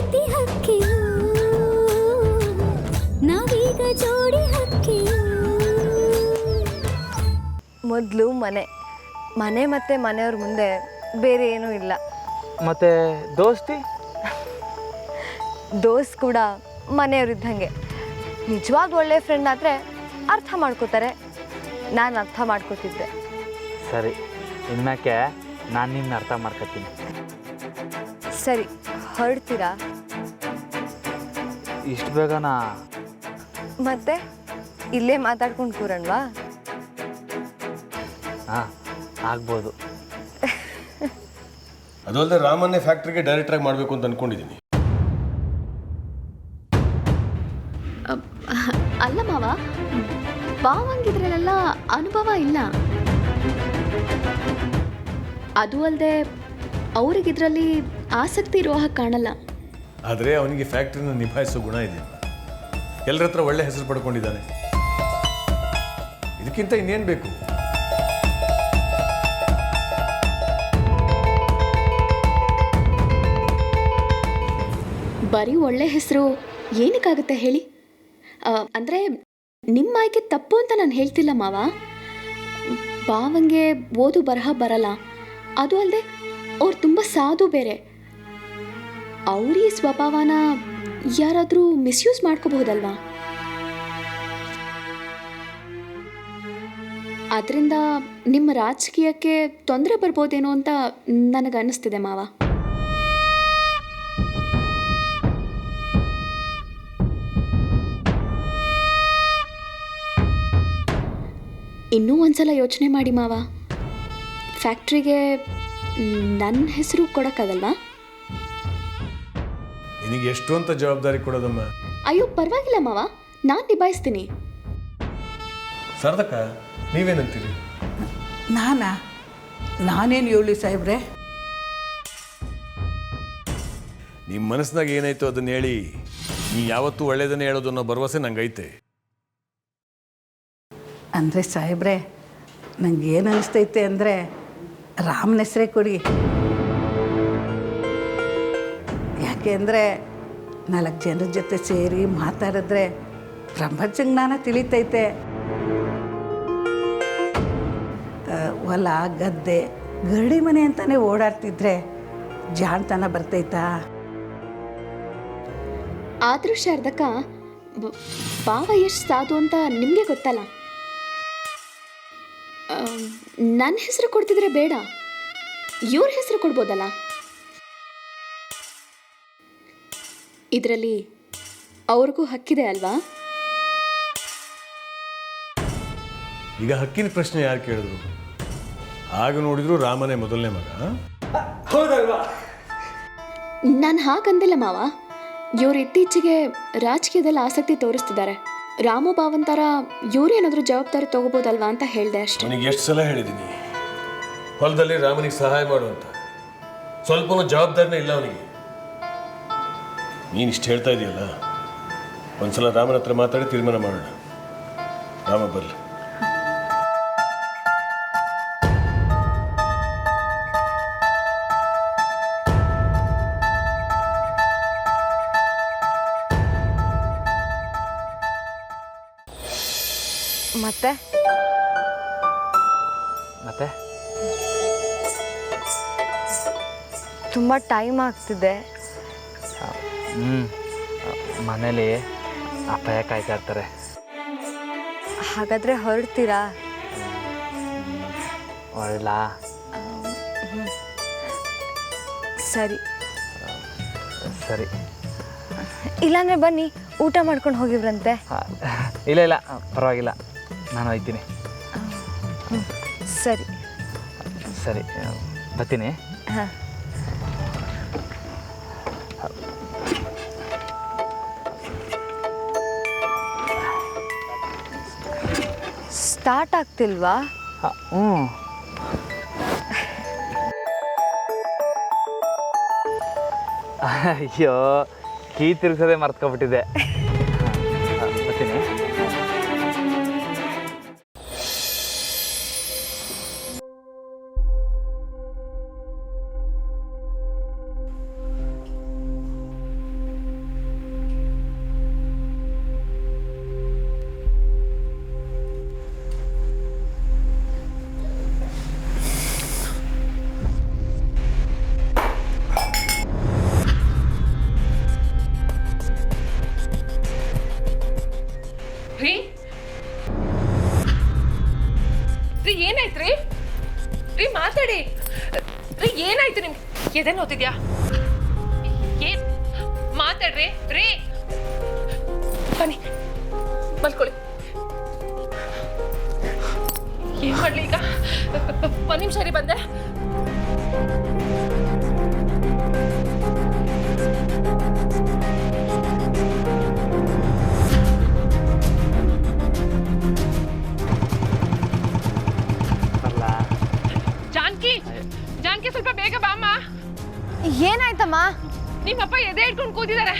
ಪ್ರೀತಿ ಹಕ್ಕಿಯು ನಾವೀಗ ಜೋಡಿ ಹಕ್ಕಿಯು. ಮೊದಲು ಮನೆ ಮನೆ ಮತ್ತು ಮನೆಯವ್ರ ಮುಂದೆ ಬೇರೆ ಏನೂ ಇಲ್ಲ. ಮತ್ತು ದೋಸ್ತಿ ದೋಸ್ತ್ ಕೂಡ ಮನೆಯವ್ರಿದ್ದಂಗೆ. ನಿಜವಾದ ಒಳ್ಳೆ ಫ್ರೆಂಡ್ ಆದರೆ ಅರ್ಥ ಮಾಡ್ಕೋತಾರೆ. ನಾನು ಅರ್ಥ ಮಾಡ್ಕೋತಿದ್ದೆ. ಸರಿ, ಇನ್ಮ್ಯಾಕೆ ನಾನು ನಿನ್ನ ಅರ್ಥ ಮಾಡ್ಕೊತೀನಿ. ಸರಿ, ಹೊರಡ್ತೀರಾ? ಇಷ್ಟು ಬೇಗನಾ? ಮತ್ತೆ ಇಲ್ಲೇ ಮಾತಾಡ್ಕೊಂಡು ಕೂರಣ್ವಾ? ಹಾಂ, ಆಗ್ಬೋದು. ಅದು ಅಲ್ಲದೆ ರಾಮನ್ನೇ ಫ್ಯಾಕ್ಟ್ರಿಗೆ ಡೈರೆಕ್ಟ್ರಾಗಿ ಮಾಡಬೇಕು ಅಂತ ಅಂದ್ಕೊಂಡಿದ್ದೀನಿ. ಅಲ್ಲ ಮಾವ, ಬಾವಂಗಿದ್ರಲ್ಲೆಲ್ಲ ಅನುಭವ ಇಲ್ಲ. ಅದು ಅಲ್ಲದೆ ಅವ್ರಿಗಿದ್ರಲ್ಲಿ ಆಸಕ್ತಿ ಇರೋ ಹಾಗೆ ಕಾಣಲ್ಲ. ಆದರೆ ಅವನಿಗೆ ಫ್ಯಾಕ್ಟ್ರಿನ ನಿಭಾಯಿಸೋ ಗುಣ ಇದೆ. ಎಲ್ಲರ ಹತ್ರ ಒಳ್ಳೆ ಹೆಸರು ಪಡ್ಕೊಂಡಿದ್ದಾನೆ. ಇದಕ್ಕಿಂತ ಇನ್ನೇನು ಬೇಕು? ಬರೀ ಒಳ್ಳೆ ಹೆಸರು ಏನಕ್ಕಾಗುತ್ತೆ ಹೇಳಿ? ಅಂದರೆ ನಿಮ್ಮ ಆಯ್ಕೆ ತಪ್ಪು ಅಂತ ನಾನು ಹೇಳ್ತಿಲ್ಲ ಮಾವ. ಬಾವಂಗೆ ಓದು ಬರಹ ಬರಲ್ಲ. ಅದು ಅಲ್ಲದೆ ಅವ್ರು ತುಂಬ ಸಾಧು ಬೇರೆ. ಅವ್ರ ಈ ಸ್ವಭಾವನ ಯಾರಾದರೂ ಮಿಸ್ಯೂಸ್ ಮಾಡ್ಕೋಬಹುದಲ್ವಾ? ಅದರಿಂದ ನಿಮ್ಮ ರಾಜಕೀಯಕ್ಕೆ ತೊಂದರೆ ಬರ್ಬೋದೇನೋ ಅಂತ ನನಗನ್ನಿಸ್ತಿದೆ ಮಾವ. ಇನ್ನೂ ಒಂದ್ಸಲ ಯೋಚನೆ ಮಾಡಿ ಮಾವ. ಫ್ಯಾಕ್ಟ್ರಿಗೆ ನನ್ನ ಹೆಸರು ಕೊಡೋಕ್ಕಾಗಲ್ವಾ? ನಿನಗೆ ಎಷ್ಟು ಅಂತ ಜವಾಬ್ದಾರಿ ಕೊಡೋದಮ್ಮ? ಅಯ್ಯೋ ಪರವಾಗಿಲ್ಲ ಮಾವ, ನಾನು ನಿಭಾಯಿಸ್ತೀನಿ. ಶಾರದಕ್ಕ, ನೀವೇನಂತೀರಿ? ನಾನೇನು ಹೇಳಿ ಸಾಹೇಬ್ರೆ? ನಿಮ್ಮ ಮನಸ್ಸಿನಾಗ ಏನಾಯ್ತು ಅದನ್ನ ಹೇಳಿ. ನೀ ಯಾವತ್ತೂ ಒಳ್ಳೇದನ್ನೇ ಹೇಳೋದು ಅನ್ನೋ ಭರವಸೆ ನಂಗೈತೆ. ಅಂದರೆ ಸಾಹೇಬ್ರೆ, ನಂಗೆ ಏನು ಅನಿಸ್ತೈತೆ ಅಂದರೆ ರಾಮನ ಹೆಸರೇ ಕೊಡಿ. ಯಾಕೆ ಅಂದರೆ 4 ಜನರ ಜೊತೆ ಸೇರಿ ಮಾತಾಡಿದ್ರೆ ಪ್ರಪಂಚ ಜ್ಞಾನ ತಿಳಿತೈತೆ. ಹೊಲ ಗದ್ದೆ ಗರಡಿ ಮನೆ ಅಂತಲೇ ಓಡಾಡ್ತಿದ್ರೆ ಜಾಣ್ತನ ಬರ್ತೈತಾ? ಆದರೂ ಶಾರದಕ್ಕ, ಬಾವ ಎಷ್ಟು ಸಾಧು ಅಂತ ನಿಮಗೆ ಗೊತ್ತಲ್ಲ. ನನ್ನ ಹೆಸರು ಕೊಡ್ತಿದ್ರೆ ಬೇಡ, ಇವ್ರ ಹೆಸರು ಕೊಡ್ಬೋದಲ್ಲ. ಇದರಲ್ಲಿ ಅವ್ರಿಗೂ ಹಕ್ಕಿದೆ ಅಲ್ವಾ? ಈಗ ಹಕ್ಕಿನ ಪ್ರಶ್ನೆ ಯಾರು ಕೇಳಿದ್ರು? ಆಗ ನೋಡಿದ್ರು ರಾಮನೇ ಮೊದಲನೇ ಮಗ. ಹೌದಲ್ವಾ? ನಾನು ಹಾಗಂದಿಲ್ಲ ಮಾವ. ಇವ್ರು ಇತ್ತೀಚೆಗೆ ರಾಜಕೀಯದಲ್ಲಿ ಆಸಕ್ತಿ ತೋರಿಸ್ತಿದ್ದಾರೆ. ರಾಮು ಭಾವಂತರ ಇವ್ರೇನಾದರೂ ಜವಾಬ್ದಾರಿ ತಗೋಬೋದಲ್ವಾ ಅಂತ ಹೇಳಿದೆ ಅಷ್ಟೇ. ನನಗೆ ಎಷ್ಟು ಸಲ ಹೇಳಿದ್ದೀನಿ ಹೊಲದಲ್ಲಿ ರಾಮನಿಗೆ ಸಹಾಯ ಮಾಡುವಂತ. ಸ್ವಲ್ಪನೂ ಜವಾಬ್ದಾರಿನೇ ಇಲ್ಲ ಅವನಿಗೆ. ನೀನು ಇಷ್ಟು ಹೇಳ್ತಾ ಇದೆಯಲ್ಲ, ಒಂದ್ಸಲ ರಾಮನ ಹತ್ರ ಮಾತಾಡಿ ತೀರ್ಮಾನ ಮಾಡೋಣ. ರಾಮ ಬರಲಿ. ಮತ್ತೆ ಮತ್ತೆ ತುಂಬ ಟೈಮ್ ಆಗ್ತಿದೆ. ಮನೇಲಿ ಅಪ್ಪಯ್ಯ ಕಾಯ್ತಾ ಇರ್ತಾರೆ. ಹಾಗಾದರೆ ಹೊರಡ್ತೀರಾ? ಹೊರಡ್ಲಾ? ಸರಿ ಸರಿ. ಇಲ್ಲಾಂದರೆ ಬನ್ನಿ, ಊಟ ಮಾಡ್ಕೊಂಡು ಹೋಗಿವ್ರಂತೆ. ಇಲ್ಲ ಇಲ್ಲ, ಪರವಾಗಿಲ್ಲ, ನಾನು ಹೋಗ್ತೀನಿ. ಸರಿ ಸರಿ, ಬರ್ತೀನಿ. ಹಾಂ. ಸ್ಟಾರ್ಟ್ ಆಗ್ತಿಲ್ವಾ? ಹ್ಞೂ. ಅಯ್ಯೋ, ಕೀ ತಿರ್ಸೋದೇ ಮರ್ತ್ಕೊಬಿಟ್ಟಿದ್ದೆ. ಬರ್ತೀನಿ. ಇದೇನು ಓದಿದ್ಯಾ? ಏನ್ ಮಾತಾಡ್ರಿ ರೀ? ಬನ್ನಿ ಮಲ್ಕೊಳ್ಳಿ. ಏನ್ ಮಾಡ್ಲಿ ಈಗ? ಒಂದ್ ನಿಮಿಷ ರೀ, ಬಂದೆ. ಜಾನ್ಕಿ ಸ್ವಲ್ಪ ಬೇಗ ಬಾಮ್ಮ. ಏನಾಯ್ತಮ್ಮ? ನಿಮ್ಮಪ್ಪ ಎದೆ ಇಟ್ಕೊಂಡು ಕೂತಿದ್ದಾರೆ.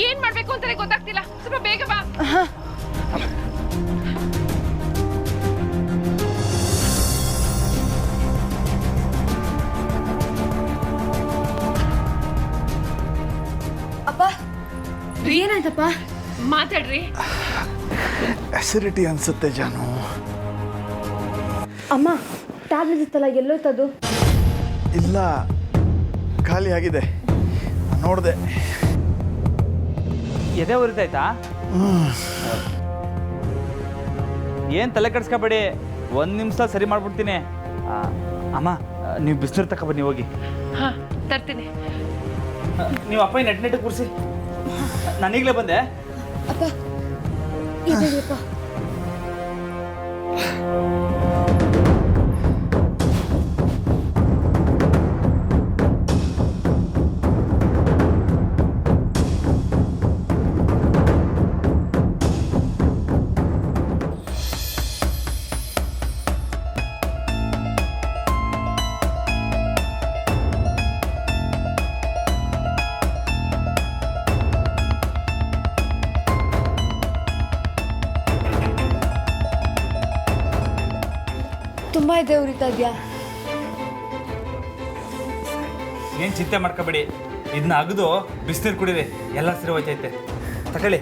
ಏನ್ ಮಾಡ್ಬೇಕು ಅಂತಾನೆ ಗೊತ್ತಾಗ್ತಿಲ್ಲ. ಸ್ವಲ್ಪ ಬೇಗ ಬಾ. ಅಪ್ಪ ಏನಾಯ್ತಪ್ಪ? ಮಾತಾಡ್ರಿ. ಅಸಿಡಿಟಿ ಅನ್ಸುತ್ತೆ ಜಾನು. ಅಮ್ಮ ಟ್ಯಾಬ್ಲೆಟ್ ಇತ್ತಲ್ಲ, ಎಲ್ಲೋಯ್ತದು? ಇಲ್ಲ, ಖಾಲಿ ಆಗಿದೆ, ನೋಡಿದೆ. ಎದೆ ಉರಿತಾಯ್ತಾ? ಏನು ತಲೆ ಕೆಡಿಸ್ಕೊಬೇಡಿ, 1 ನಿಮಿಷ ಸರಿ ಮಾಡ್ಬಿಡ್ತೀನಿ. ಅಮ್ಮ ನೀವು ಬಿಸಿನೀರು ತಕ ಬನ್ನಿ ಹೋಗಿ. ಹಾ ತರ್ತೀನಿ. ನೀವು ಅಪ್ಪ ನೆಟ್ ಕೂರಿಸಿ, ನಾನೀಗಲೇ ಬಂದೆ. ಅಪ್ಪ ಇದೆಯಪ್ಪ. ತುಂಬ ಇದೆ ಉರಿತಾ ಇದೆಯಾ? ಏನು ಚಿಂತೆ ಮಾಡ್ಕೋಬೇಡಿ, ಇದನ್ನ ಅಗದು ಬಿಸಿನೀರು ಕುಡೀರಿ, ಎಲ್ಲ ಸರಿ ಹೋಯ್ತೈತೆ. ತಗೊಳ್ಳಿ.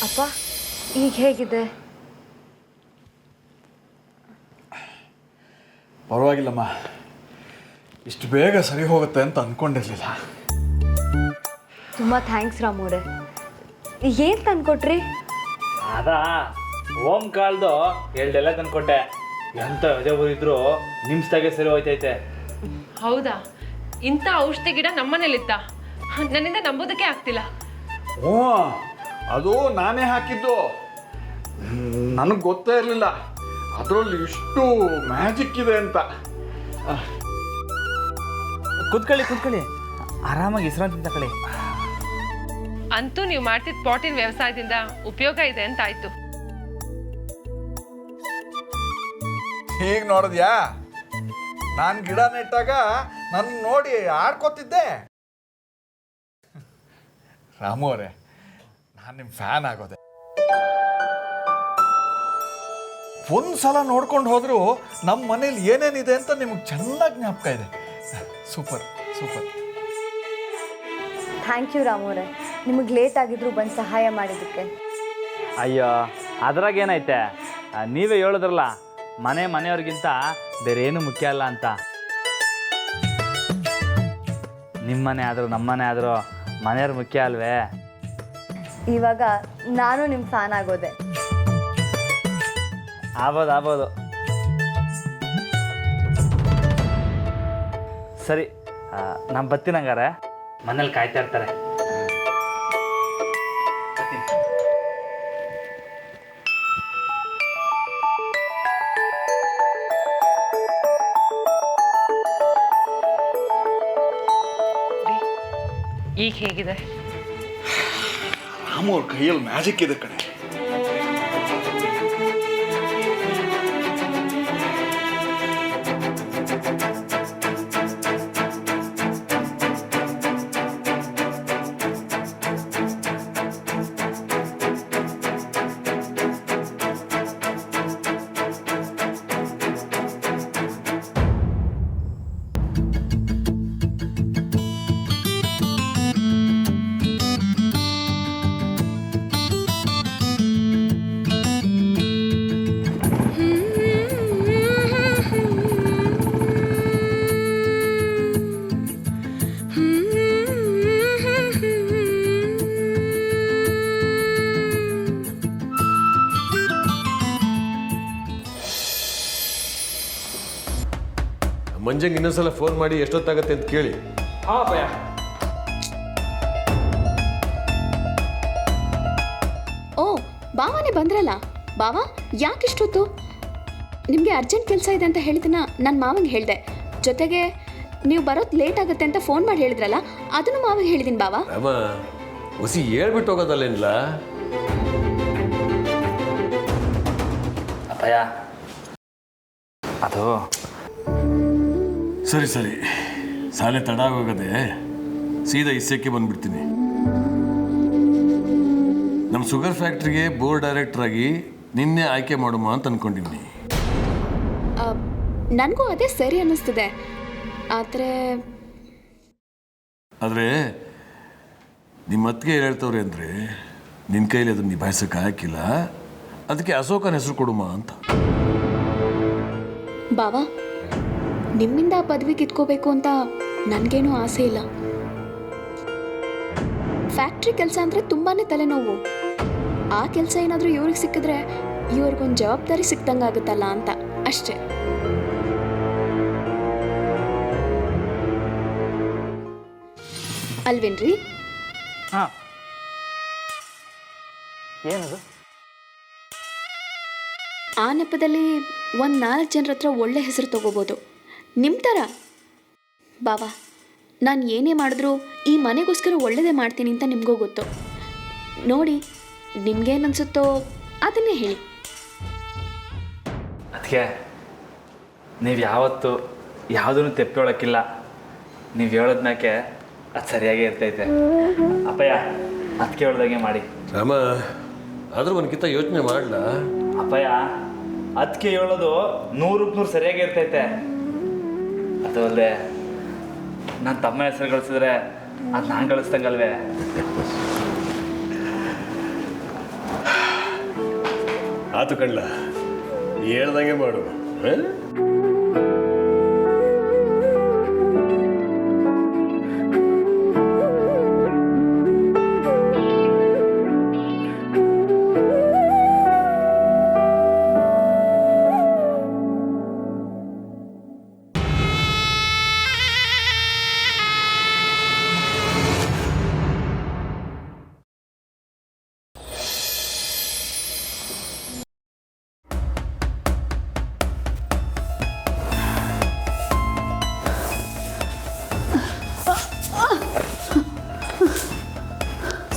ಅಪ್ಪ ಈಗ ಹೇಗಿದೆ? ಪರವಾಗಿಲ್ಲಮ್ಮ, ಇಷ್ಟು ಬೇಗ ಸರಿ ಹೋಗುತ್ತೆ ಅಂತ ಅಂದ್ಕೊಂಡಿರಲಿಲ್ಲ. ತುಂಬ ಥ್ಯಾಂಕ್ಸ್ ರಾಮೋರೆ. ಏನು ತಂದ್ಕೊಟ್ರಿ? ಅದಾ ಓಮ್ ಕಾಲ್ದು 2 ಎಲೆ ತಂದ್ಕೊಟ್ಟೆ. ಎಂತ ಎದೆ ಊರಿದ್ರು ನಿಮಿಷದಾಗೆ ಸರಿ ಹೋಯ್ತೈತೆ. ಹೌದಾ? ಇಂಥ ಔಷಧಿ ಗಿಡ ನಮ್ಮನೇಲಿತ್ತ? ನನ್ನಿಂದ ನಂಬೋದಕ್ಕೆ ಆಗ್ತಿಲ್ಲ. ಹ್ಞೂ, ಅದು ನಾನೇ ಹಾಕಿದ್ದು. ನನಗೆ ಗೊತ್ತೇ ಇರಲಿಲ್ಲ ಅದರಲ್ಲಿ ಇಷ್ಟು ಮ್ಯಾಜಿಕ್ ಇದೆ ಅಂತ. ಕುತ್ಕೊಳ್ಳಿ, ಆರಾಮಾಗಿ ವಿಶ್ರಾಂತಿ ತಗೊಳ್ಳಿ. ಅಂತೂ ನೀವು ಮಾಡ್ತಿದ್ದ ಪಾಟಿನ ವ್ಯವಸಾಯದಿಂದ ಉಪಯೋಗ ಇದೆ ಅಂತ ಆಯ್ತು. ಹೀಗೆ ನೋಡಿದ್ಯಾ? ನಾನು ಗಿಡ ನೆಟ್ಟಾಗ ನನ್ನ ನೋಡಿ ಆಡ್ಕೋತಿದ್ದೆ. ರಾಮು ಅವರೇ, ನಾನು ನಿಮ್ಮ ಫ್ಯಾನ್ ಆಗೋದೆ. ಒಂದ್ಸಲ ನೋಡ್ಕೊಂಡು ಹೋದರೂ ನಮ್ಮ ಮನೇಲಿ ಏನೇನಿದೆ ಅಂತ ನಿಮಗೆ ಚೆನ್ನಾಗಿ ಜ್ಞಾಪಕ ಇದೆ. Super super. ಥ್ಯಾಂಕ್ ಯು ರಾಮೋರೆ, ನಿಮಗೆ ಲೇಟ್ ಆಗಿದ್ರು ಬಂದು ಸಹಾಯ ಮಾಡಿದ್ದಕ್ಕೆ. ಅಯ್ಯೋ ಅದ್ರಾಗ ಏನೈತೆ, ನೀವೇ ಹೇಳಿದ್ರಲ್ಲ ಮನೆಯವ್ರಿಗಿಂತ ಬೇರೆ ಏನು ಮುಖ್ಯ ಅಲ್ಲ ಅಂತ. ನಿಮ್ಮನೆ ಆದರೂ ನಮ್ಮನೆ ಆದರೂ ಮನೆಯವ್ರು ಮುಖ್ಯ ಅಲ್ವೇ? ಇವಾಗ ನಾನು ನಿಮ್ಮ ಫ್ಯಾನ್ ಆಗೋದೆ. ಆಗ್ಬೋದು. ಸರಿ, ನಾನು ಬರ್ತೀನಿ. ಹಂಗಾರೆ ಮನೇಲಿ ಕಾಯ್ತಾ ಇರ್ತಾರೆ. ಈಗ ಹೇಗಿದೆ? ರಾಮು ಅವ್ರ ಕೈಯಲ್ಲಿ ಮ್ಯಾಜಿಕ್ ಇದೆ ಕಣೆ. ಮಂಜಂಗೆ ಇನ್ನೊಂದ್ಸಲ ಫೋನ್ ಮಾಡಿ ಎಷ್ಟೊತ್ತಾಗತ್ತೆ ಅಂತ ಕೇಳಿ. ಓ, ಬಾವಾನೇ ಬಂದ್ರಲ್ಲ. ಬಾವಾ, ಯಾಕಿಷ್ಟೊತ್ತು? ನಿಮಗೆ ಅರ್ಜೆಂಟ್ ಕೆಲಸ ಇದೆ ಅಂತ ಹೇಳಿದನ್ನ ನನ್ನ ಮಾವಂಗೆ ಹೇಳಿದೆ. ಜೊತೆಗೆ ನೀವು ಬರೋದು ಲೇಟ್ ಆಗುತ್ತೆ ಅಂತ ಫೋನ್ ಮಾಡಿ ಹೇಳಿದ್ರಲ್ಲ, ಅದನ್ನು ಮಾವಂಗೆ ಹೇಳಿದ್ದೀನಿ ಬಾವಾ. ಅಮ್ಮ, ಹೊಸಿ ಹೇಳ್ಬಿಟ್ಟು ಹೋಗೋದಲ್ಲೇನಿಲ್ಲ. ಅಪ್ಪಯ್ಯ, ಅದು ಸರಿ ಶಾಲೆ ತಡ ಆಗೋಗದೆ, ಸೀದಾ ಇಸ್ಸಕ್ಕೆ ಬಂದ್ಬಿಡ್ತೀನಿ. ನಮ್ಮ ಶುಗರ್ ಫ್ಯಾಕ್ಟ್ರಿಗೆ ಬೋರ್ಡ್ ಡೈರೆಕ್ಟರ್ ಆಗಿ ನಿನ್ನೆ ಆಯ್ಕೆ ಮಾಡುಮ ಅಂತ ಅನ್ಕೊಂಡಿವ್ನಿ. ನನಗೂ ಅದೇ ಸರಿ ಅನ್ನಿಸ್ತಿದೆ. ಆದರೆ ನಿಮ್ಮ ಅತ್ತಿಗೆ ಹೇಳ್ತವ್ರೆ ಅಂದರೆ ನಿನ್ನ ಕೈಲಿ ಅದನ್ನು ನಿಭಾಯಿಸೋಕೆ ಹಾಕಿಲ್ಲ. ಅದಕ್ಕೆ ಅಶೋಕನ ಹೆಸರು ಕೊಡುಮ ಅಂತ. ಬಾವಾ, ನಿಮ್ಮಿಂದ ಆ ಪದವಿ ಕಿತ್ಕೋಬೇಕು ಅಂತ ನನಗೇನೂ ಆಸೆ ಇಲ್ಲ. ಫ್ಯಾಕ್ಟ್ರಿ ಕೆಲಸ ಅಂದರೆ ತುಂಬಾ ತಲೆನೋವು. ಆ ಕೆಲಸ ಏನಾದರೂ ಇವ್ರಿಗೆ ಸಿಕ್ಕಿದ್ರೆ ಇವ್ರಿಗೊಂದು ಜವಾಬ್ದಾರಿ ಸಿಕ್ದಂಗಾಗುತ್ತಲ್ಲ ಅಂತ ಅಷ್ಟೇ. ಅಲ್ವೇನ್ರಿ? ಹಾಂ, ಏನದು? ಆ ನೆಪದಲ್ಲಿ ಒಂದು 4 ಜನರ ಹತ್ರ ಒಳ್ಳೆ ಹೆಸರು ತಗೋಬೋದು. ನಿಮ್ಮ ಥರ. ಬಾವಾ, ನಾನು ಏನೇ ಮಾಡಿದ್ರೂ ಈ ಮನೆಗೋಸ್ಕರ ಒಳ್ಳೆಯದೇ ಮಾಡ್ತೀನಿ ಅಂತ ನಿಮಗೂ ಗೊತ್ತು. ನೋಡಿ, ನಿಮ್ಗೇನನ್ಸುತ್ತೋ ಅದನ್ನೇ ಹೇಳಿ. ಅದಕ್ಕೆ ನೀವು ಯಾವತ್ತು ಯಾವುದನ್ನು ತೆಪ್ಪೊಳಕ್ಕಿಲ್ಲ. ನೀವು ಹೇಳೋದ್ಮ್ಯಾಕೆ ಅದು ಸರಿಯಾಗೇ ಇರ್ತೈತೆ. ಅಪ್ಪಯ್ಯ, ಅದಕ್ಕೆ ಹೇಳ್ದಂಗೆ ಮಾಡಿ. ರಾಮ, ಆದರೂ ಒಂದ್ಕಿಂತ ಯೋಚನೆ ಮಾಡಲ. ಅಪ್ಪಯ್ಯ, ಅದಕ್ಕೆ ಹೇಳೋದು 100% ಸರಿಯಾಗಿ ಇರ್ತೈತೆ. ಅದು ಅಲ್ಲದೆ ನನ್ನ ತಮ್ಮ ಹೆಸರು ಗಳಿಸಿದ್ರೆ ಅದು ನಾನು ಗಳಿಸ್ದಂಗಲ್ವೇ? ಆತು ಕಣ್ಲ, ಹೇಳ್ದಂಗೆ ಮಾಡು.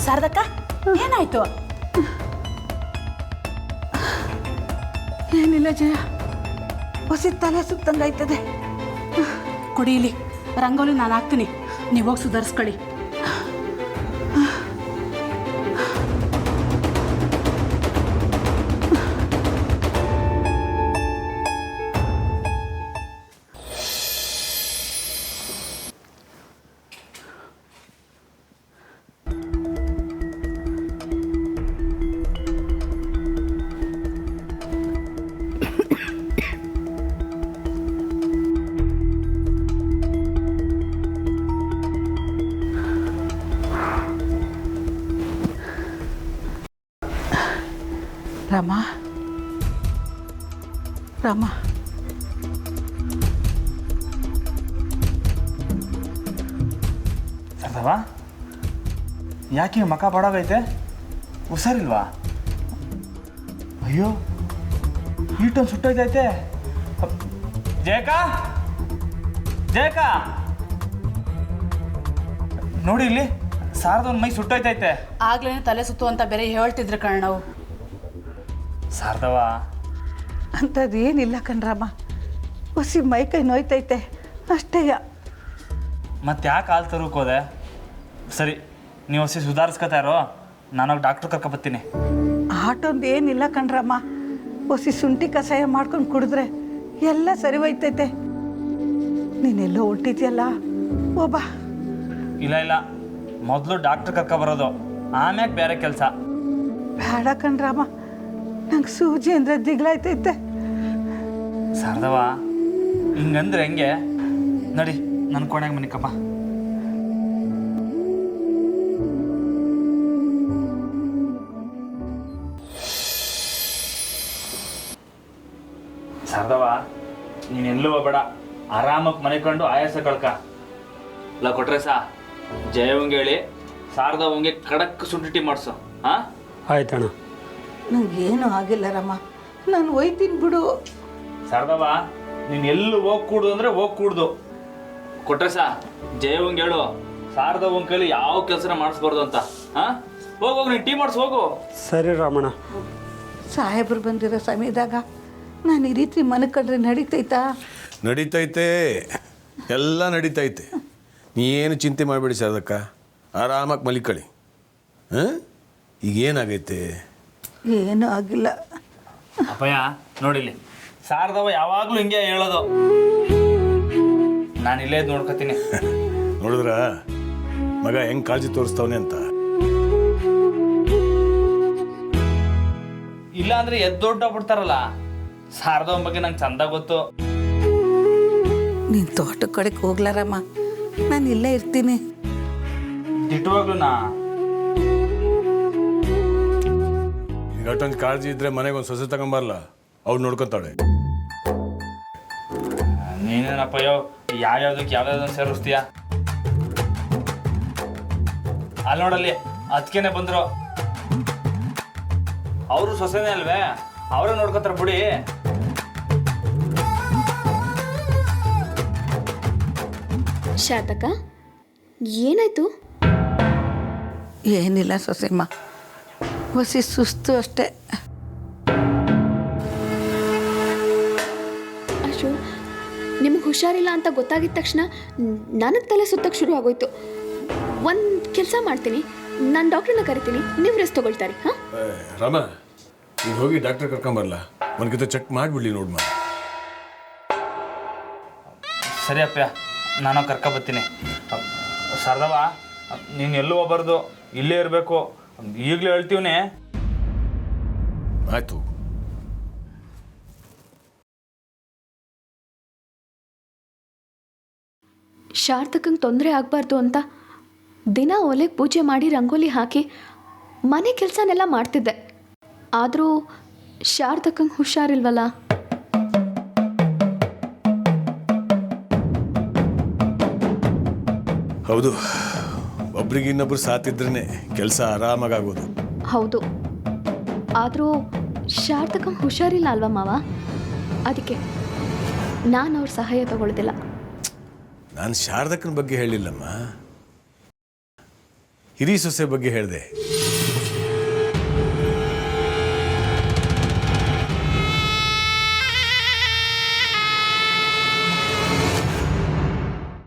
ಶಾರದಕ್ಕ, ಏನಾಯ್ತು? ಏನಿಲ್ಲ ಜಯ, ಹೊಸಿ ತಲೆ ಸುತ್ತಂಗಾಯ್ತದೆ. ಕುಡೀಲಿ, ರಂಗೋಲಿ ನಾನು ಹಾಕ್ತೀನಿ, ನೀವು ಹೋಗಿ ಸುಧಾರಿಸ್ಕೊಳ್ಳಿ. ರಾಮ ರಾಮ, ಸರ್ದವ ಯಾಕೆ ಮಕ ಬಾಡೋಗೈತೆ? ಹುಷಾರಿಲ್ವಾ? ಅಯ್ಯೋ ಈಟೊಂದು ಸುಟ್ಟೋಯ್ತೈತೆ. ಜಯಕ ಜಯಕ ನೋಡಿ ಇಲ್ಲಿ ಸಾರದವನ್ ಮೈ ಸುಟ್ಟೋಯ್ತೈತೆ. ಆಗ್ಲೇ ತಲೆ ಸುತ್ತು ಅಂತ ಬೇರೆ ಹೇಳ್ತಿದ್ರು ಕಣ ನಾವು. ಸಾರದವ ಅಂಥದ್ದು ಏನಿಲ್ಲ ಕಣ್ರಾಮ, ಹೊಸಿ ಮೈ ಕೈ ನೋಯ್ತೈತೆ ಅಷ್ಟೇ. ಮತ್ತೆ ಯಾಕೆ ಹಾಲು ತರೋಕೆ ಹೋದೆ? ಸರಿ, ನೀವು ಹೊಸಿ ಸುಧಾರಿಸ್ಕೊತಾ ಇರೋ, ನಾನೋಗಿ ಡಾಕ್ಟ್ರ್ ಕರ್ಕೊಬತ್ತೀನಿ. ಆಟೊಂದು ಏನಿಲ್ಲ ಕಣ್ರಮ್ಮ, ಹೊಸಿ ಶುಂಠಿ ಕಷಾಯ ಮಾಡ್ಕೊಂಡು ಕುಡಿದ್ರೆ ಎಲ್ಲ ಸರಿ ಹೋಯ್ತೈತೆ. ನೀನೆಲ್ಲೋ ಹೊಂಟಿದ್ಯಲ್ಲ, ಒಬ್ಬ. ಇಲ್ಲ ಇಲ್ಲ, ಮೊದಲು ಡಾಕ್ಟ್ರ್ ಕರ್ಕೊಬರೋದು, ಆಮ್ಯಾಗ ಬೇರೆ ಕೆಲಸ. ಬೇಡ ಕಣ್ರಾಮ, ನಂಗೆ ಸೂಜಿ ಅಂದರೆ ದಿಗ್ಲಾಯ್ತೈತೆ. ಸಾರದವ ಹಿಂಗಂದ್ರೆ ಹೆಂಗೆ? ನಡಿ ನನ್ನ ಕೋಣೆಗೆ ಮನಿಕಪ್ಪ. ಸಾರದವ ನೀನೆಲ್ಲೂ ಹೋಗ್ಬೇಡ, ಆರಾಮಾಗಿ ಮನಿಕೊಂಡು ಆಯಾಸ ಕಳ್ಕ. ಇಲ್ಲ ಕೊಟ್ರೆ ಜಯವಂಗೆ ಹೇಳಿ ಸಾರದವಂಗೆ ಖಡಕ್ ಶುಂಠಿ ಮಾಡಿಸು. ಹಾಂ ಆಯ್ತಣ್ಣ. ನಂಗೇನು ಆಗಿಲ್ಲ ರಮ್ಮ, ನಾನು ಒಯ್ತೀನಿ ಬಿಡು. ಸಾರದವ ನೀನು ಎಲ್ಲೂ ಹೋಗಿ ಕೂಡ್ದು ಅಂದರೆ ಹೋಗಿ ಕೂಡ್ದು. ಕೊಟ್ರೆ ಜಯವಂಗೆ ಹೇಳು ಸಾರದವಂಗೆ ಕೈಲಿ ಯಾವ ಕೆಲಸನ ಮಾಡಿಸ್ಬಾರ್ದು ಅಂತ. ಹಾಂ ಹೋಗೋಗಿ ನೀನು ಟೀ ಮಾಡಿಸ್ ಹೋಗು. ಸರಿ ರಾಮಣ್ಣ. ಸಾಹೇಬ್ರು ಬಂದಿರೋ ಸಮಯದಾಗ ನಾನು ಈ ರೀತಿ ಮನಕಂಡ್ರೆ ನಡೀತೈತಾ? ನಡೀತೈತೆ, ಎಲ್ಲ ನಡೀತೈತೆ. ನೀನು ಚಿಂತೆ ಮಾಡಬೇಡಿ ಶಾರದಕ್ಕ, ಆರಾಮಾಗಿ ಮಲಿಕಳಿ. ಹಾಂ ಈಗೇನಾಗೈತೆ? ಏನೂ ಆಗಿಲ್ಲ. ಅಪ್ಪಯ್ಯ ನೋಡಿಲಿ, ಸಾರದವ ಯಾವಾಗಲೂ ಹಿಂಗೆ ಹೇಳೋದು. ನಾನು ಇಲ್ಲೇ ನೋಡ್ಕೊತೀನಿ. ನೋಡಿದ್ರ ಮಗ ಹೆಂಗೆ ಕಾಳಜಿ ತೋರಿಸ್ತವನೆ ಅಂತ. ಇಲ್ಲ ಅಂದ್ರೆ ಎದ್ದೊಡ್ಡೋಗ್ಬಿಡ್ತಾರಲ್ಲ. ಸಾರದವನ ಬಗ್ಗೆ ನಂಗೆ ಚಂದ ಗೊತ್ತು. ನೀನು ತೋಟ ಕಡೆಗೆ ಹೋಗ್ಲಾರಮ್ಮ, ನಾನು ಇಲ್ಲೇ ಇರ್ತೀನಿ. ದಿಟ್ಟವಾಗ್ಲು ಈಗ ಅಷ್ಟೊಂದು ಕಾಳಜಿ ಇದ್ರೆ ಮನೆಗೆ ಒಂದು ಸೊಸೆ ತಗೊಂಬರಲ್ಲ, ಅವ್ರು ನೋಡ್ಕೊತಾಳೆ. ನೀನೇನಪ್ಪಯ್ಯೋ ಯಾವ್ಯಾವ್ದಕ್ಕೆ ಯಾವ್ಯಾವ್ದನ್ನು ಸೇರಿಸ್ತೀಯ? ಅಲ್ಲಿ ನೋಡಲ್ಲಿ ಅದಕ್ಕೇನೆ ಬಂದ್ರು, ಅವರು ಸೊಸೆನೇ ಅಲ್ವೇ, ಅವರೇ ನೋಡ್ಕೊತಾರ ಬಿಡಿ. ಶಾತಕ, ಏನಾಯ್ತು? ಏನಿಲ್ಲ ಸೊಸೆಮ್ಮ, ಹೊಸಿ ಸುಸ್ತು ಅಷ್ಟೇ. ಅಶೋ, ನಿಮಗೆ ಹುಷಾರಿಲ್ಲ ಅಂತ ಗೊತ್ತಾಗಿದ ತಕ್ಷಣ ನನಗೆ ತಲೆ ಸುತ್ತಕ್ಕೆ ಶುರು ಆಗೋಯ್ತು. ಒಂದು ಕೆಲಸ ಮಾಡ್ತೀನಿ, ನಾನು ಡಾಕ್ಟ್ರನ್ನ ಕರಿತೀನಿ, ನೀವು ರೆಸ್ಟ್ ತೊಗೊಳ್ತಾರೆ. ಹಾಂ ರಾಮ, ನೀನು ಹೋಗಿ ಡಾಕ್ಟರ್ ಕರ್ಕೊಂಬರಲ್ಲ, ಒಂದ್ಕಿಂತ ಚೆಕ್ ಮಾಡಿಬಿಡ್ಲಿ ನೋಡ್ಮ. ಸರಿ ಅಪ್ಪಯ್ಯ, ನಾನು ಕರ್ಕೊಬತ್ತೀನಿ. ಸಾರದವ ನೀನು ಎಲ್ಲೂ ಹೋಗ್ಬಾರ್ದು, ಇಲ್ಲೇ ಇರಬೇಕು. ಈಗಲೇ ಹೇಳ್ತೀವನೇ. ಆಯ್ತು. ಶಾರ್ತಕಂಗೆ ತೊಂದರೆ ಆಗಬಾರ್ದು ಅಂತ ದಿನ ಒಲೆಗೆ ಪೂಜೆ ಮಾಡಿ ರಂಗೋಲಿ ಹಾಕಿ ಮನೆ ಕೆಲಸನೆಲ್ಲ ಮಾಡ್ತಿದ್ದೆ. ಆದರೂ ಶಾರ್ತಕಂಗೆ ಹುಷಾರಿಲ್ವಲ್ಲ. ಹೌದು, ಒಬ್ರಿಗೆ ಇನ್ನೊಬ್ರು ಸಾತಿದ್ರೇ ಕೆಲಸ ಆರಾಮಾಗೋದು. ಹೌದು, ಆದರೂ ಶಾರ್ತಕಂಗೆ ಹುಷಾರಿಲ್ಲ ಅಲ್ವಾ ಮಾವ? ಅದಕ್ಕೆ ನಾನು ಅವ್ರ ಸಹಾಯ ತಗೊಳ್ಳೋದಿಲ್ಲ. ನಾನು ಶಾರದಕ್ಕನ ಬಗ್ಗೆ ಹೇಳಿಲ್ಲಮ್ಮ, ಹಿರಿ ಸೊಸೆ ಬಗ್ಗೆ ಹೇಳಿದೆ.